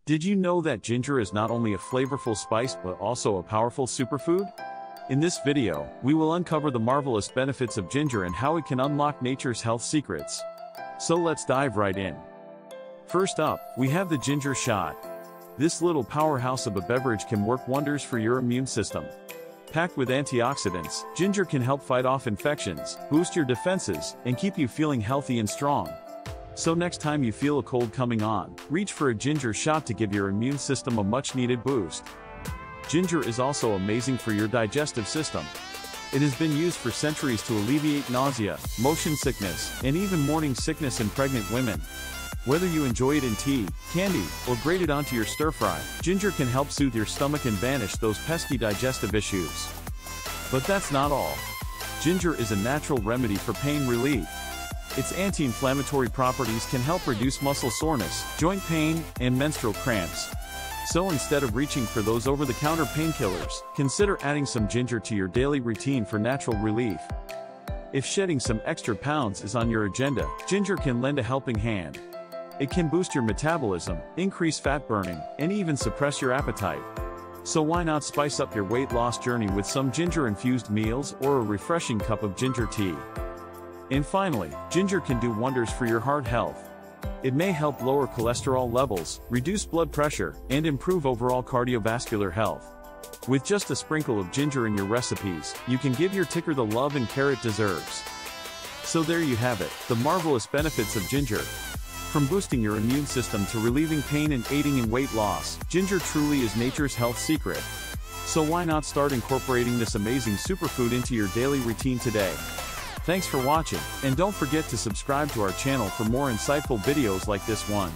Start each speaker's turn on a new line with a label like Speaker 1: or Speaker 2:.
Speaker 1: Did you know that ginger is not only a flavorful spice but also a powerful superfood? In this video, we will uncover the marvelous benefits of ginger and how it can unlock nature's health secrets. So let's dive right in. First up, we have the ginger shot. This little powerhouse of a beverage can work wonders for your immune system. Packed with antioxidants, ginger can help fight off infections, boost your defenses, and keep you feeling healthy and strong. So next time you feel a cold coming on, reach for a ginger shot to give your immune system a much-needed boost. Ginger is also amazing for your digestive system. It has been used for centuries to alleviate nausea, motion sickness, and even morning sickness in pregnant women. Whether you enjoy it in tea, candy, or grate it onto your stir-fry, ginger can help soothe your stomach and banish those pesky digestive issues. But that's not all. Ginger is a natural remedy for pain relief. Its anti-inflammatory properties can help reduce muscle soreness, joint pain, and menstrual cramps. So instead of reaching for those over-the-counter painkillers, consider adding some ginger to your daily routine for natural relief. If shedding some extra pounds is on your agenda, ginger can lend a helping hand. It can boost your metabolism, increase fat burning, and even suppress your appetite. So why not spice up your weight loss journey with some ginger-infused meals or a refreshing cup of ginger tea? And finally, ginger can do wonders for your heart health. It may help lower cholesterol levels, reduce blood pressure, and improve overall cardiovascular health. With just a sprinkle of ginger in your recipes, you can give your ticker the love and care it deserves. So there you have it, the marvelous benefits of ginger. From boosting your immune system to relieving pain and aiding in weight loss, ginger truly is nature's health secret. So why not start incorporating this amazing superfood into your daily routine today? Thanks for watching, and don't forget to subscribe to our channel for more insightful videos like this one.